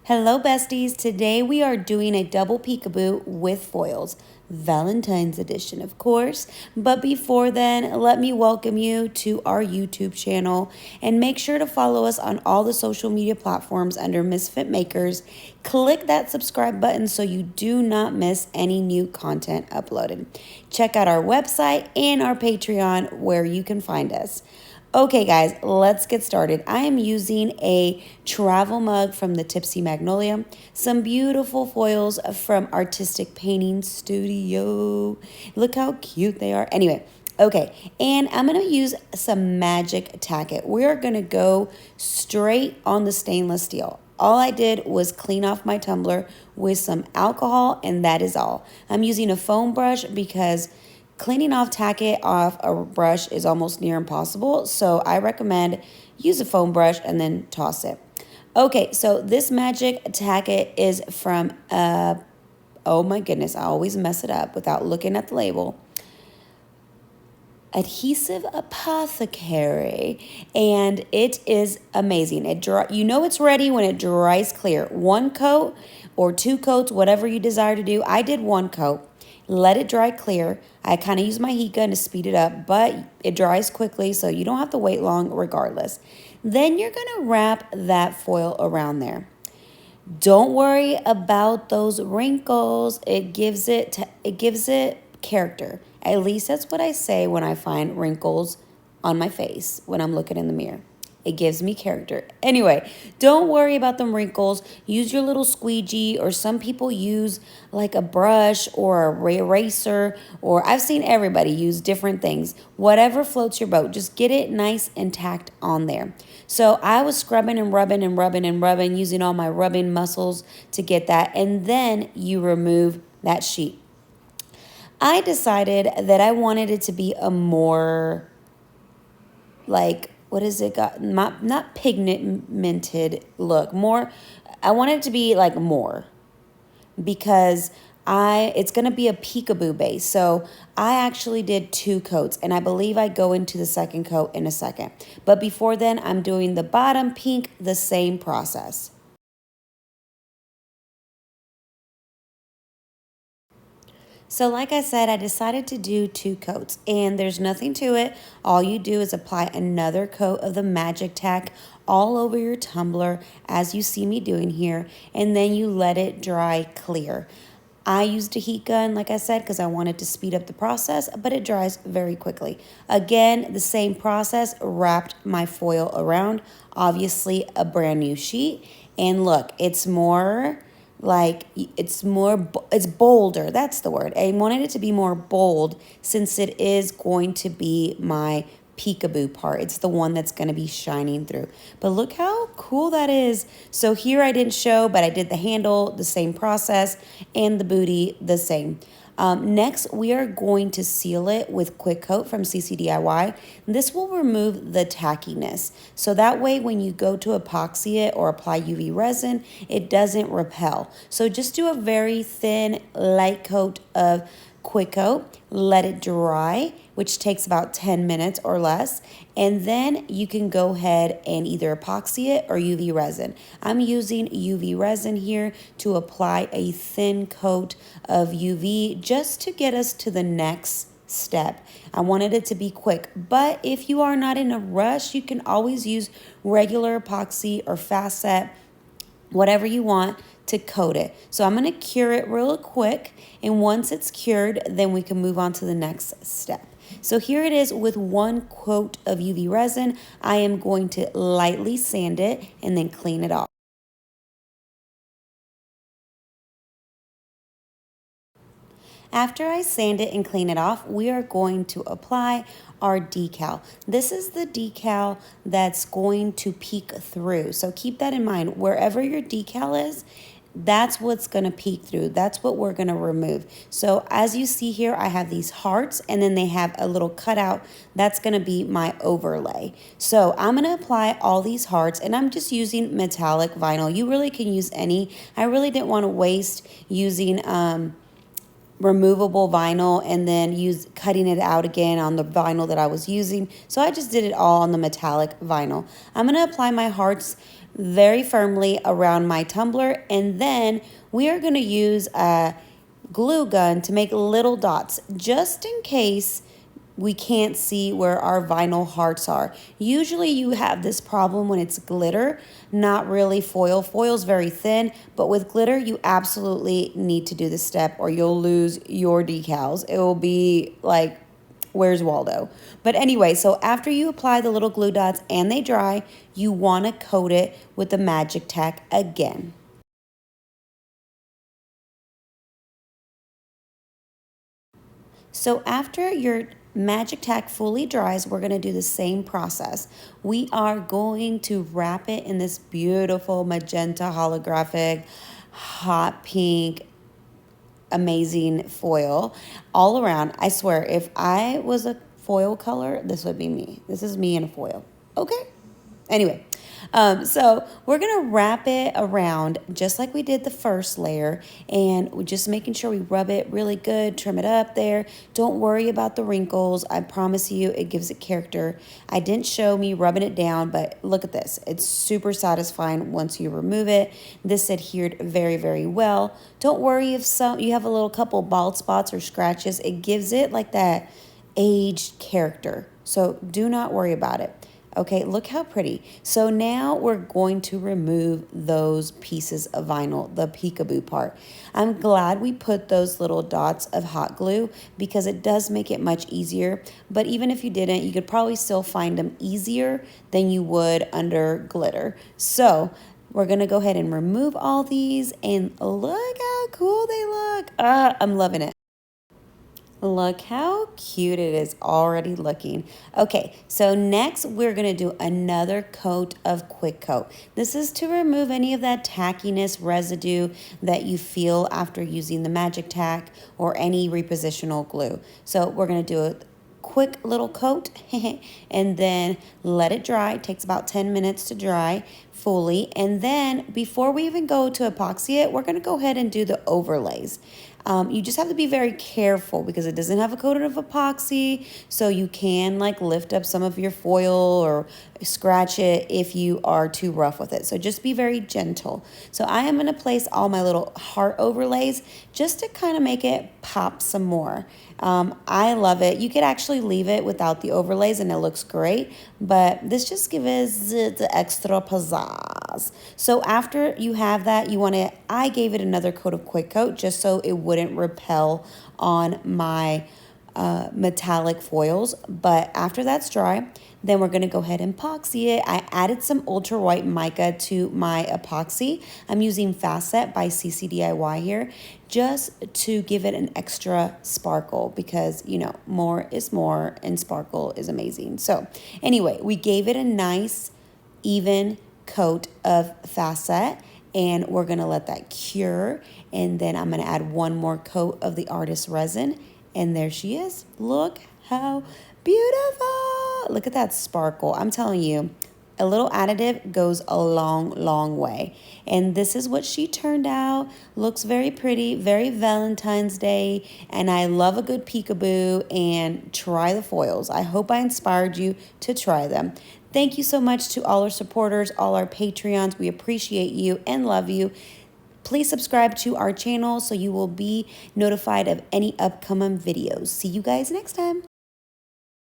Hello besties, today we are doing a double peekaboo with foils. Valentine's edition, of course. But before then, let me welcome you to our YouTube channel and make sure to follow us on all the social media platforms under Misfit Makers. Click that subscribe button so you do not miss any new content uploaded. Check out our website and our Patreon where you can find us. Okay, guys, let's get started. I am using a travel mug from the Tipsy Magnolia, some beautiful foils from Artistic Painting Studio. Look how cute they are. Anyway, okay, and I'm going to use some magic tacket. We're going to go straight on the stainless steel. All I did was clean off my tumbler with some alcohol, and that is all. I'm using a foam brush because cleaning off tacket off a brush is almost near impossible, so I recommend use a foam brush and then toss it. Okay, so this magic tacket is from, oh my goodness, I always mess it up without looking at the label. Adhesive Apothecary, and it is amazing. You know it's ready when it dries clear. One coat or two coats, whatever you desire to do. I did one coat. Let it dry clear. I kind of use my heat gun to speed it up, but it dries quickly, so you don't have to wait long regardless. Then you're going to wrap that foil around there. Don't worry about those wrinkles. It gives it character. At least that's what I say when I find wrinkles on my face when I'm looking in the mirror. It gives me character. Anyway, don't worry about them wrinkles. Use your little squeegee, or some people use like a brush or a eraser, or I've seen everybody use different things. Whatever floats your boat, just get it nice and tacked on there. So I was scrubbing and rubbing and rubbing and rubbing, using all my rubbing muscles to get that, and then you remove that sheet. I decided that I wanted it to be a more like, what is it got? Not pigmented look. More, I want it to be like more, because it's going to be a peekaboo base. So I actually did two coats, and I believe I go into the second coat in a second. But before then, I'm doing the bottom pink, the same process. So like I said, I decided to do two coats, and there's nothing to it. All you do is apply another coat of the magic tack all over your tumbler, as you see me doing here, and then you let it dry clear. I used a heat gun, like I said, because I wanted to speed up the process, but it dries very quickly. Again, the same process, wrapped my foil around, obviously a brand new sheet, and look, it's more like it's bolder. That's the word. I wanted it to be more bold since it is going to be my peekaboo part. It's the one that's going to be shining through. But look how cool that is. So here I didn't show, but I did the handle, the same process, and the booty, the same. Next, we are going to seal it with Quick Coat from CCDIY. This will remove the tackiness. So that way, when you go to epoxy it or apply UV resin, it doesn't repel. So just do a very thin, light coat of Quick Coat, let it dry, which takes about 10 minutes or less, and then you can go ahead and either epoxy it or UV resin. I'm using UV resin here to apply a thin coat of UV just to get us to the next step. I wanted it to be quick, but if you are not in a rush, you can always use regular epoxy or fast set, whatever you want to coat it. So I'm going to cure it real quick, and once it's cured, then we can move on to the next step. So here it is with one coat of UV resin. I am going to lightly sand it and then clean it off. After I sand it and clean it off, we are going to apply our decal. This is the decal that's going to peek through. So keep that in mind. Wherever your decal is, that's what's going to peek through. That's what we're going to remove. So as you see here, I have these hearts, and then they have a little cutout. That's going to be my overlay. So I'm going to apply all these hearts, and I'm just using metallic vinyl. You really can use any. I really didn't want to waste using removable vinyl and then cutting it out again on the vinyl that I was using. So I just did it all on the metallic vinyl. I'm going to apply my hearts very firmly around my tumbler, and then we are going to use a glue gun to make little dots just in case we can't see where our vinyl hearts are. Usually you have this problem when it's glitter, not really foil. Foil's very thin, but with glitter, you absolutely need to do this step or you'll lose your decals. It will be like, where's Waldo? But anyway, so after you apply the little glue dots and they dry, you want to coat it with the magic tack again. So after your magic tack fully dries, we're going to do the same process. We are going to wrap it in this beautiful magenta holographic hot pink amazing foil all around. I swear, if I was a foil color, this would be me. This is me in a foil. Okay? Anyway, so we're going to wrap it around just like we did the first layer, and we're just making sure we rub it really good, trim it up there. Don't worry about the wrinkles. I promise you it gives it character. I didn't show me rubbing it down, but look at this. It's super satisfying once you remove it. This adhered very, very well. Don't worry if you have a little couple bald spots or scratches. It gives it like that aged character. So do not worry about it. Okay, look how pretty. So now we're going to remove those pieces of vinyl, the peekaboo part. I'm glad we put those little dots of hot glue because it does make it much easier. But even if you didn't, you could probably still find them easier than you would under glitter. So we're going to go ahead and remove all these and look how cool they look. I'm loving it. Look how cute it is already looking. Okay, so next we're going to do another coat of quick coat. This is to remove any of that tackiness residue that you feel after using the magic tack or any repositional glue. So we're going to do a quick little coat and then let it dry. It takes about 10 minutes to dry fully. And then before we even go to epoxy it, we're going to go ahead and do the overlays. You just have to be very careful because it doesn't have a coating of epoxy, so you can like lift up some of your foil or scratch it if you are too rough with it. So just be very gentle. So I am going to place all my little heart overlays just to kind of make it pop some more. I love it. You could actually leave it without the overlays and it looks great, but this just gives it the extra pizzazz. So after you have that, you want to, I gave it another coat of quick coat just so it wouldn't repel on my metallic foils. But after that's dry, then we're going to go ahead and epoxy it. I added some ultra white mica to my epoxy. I'm using Fast Set by CCDIY here just to give it an extra sparkle because, you know, more is more and sparkle is amazing. So anyway, we gave it a nice even coat of Fast Set and we're going to let that cure. And then I'm going to add one more coat of the Artist Resin. And there she is. Look how beautiful. Look at that sparkle. I'm telling you, a little additive goes a long, long way. And this is what she turned out. Looks very pretty, very Valentine's Day. And I love a good peekaboo and try the foils. I hope I inspired you to try them. Thank you so much to all our supporters, all our Patreons. We appreciate you and love you. Please subscribe to our channel so you will be notified of any upcoming videos. See you guys next time.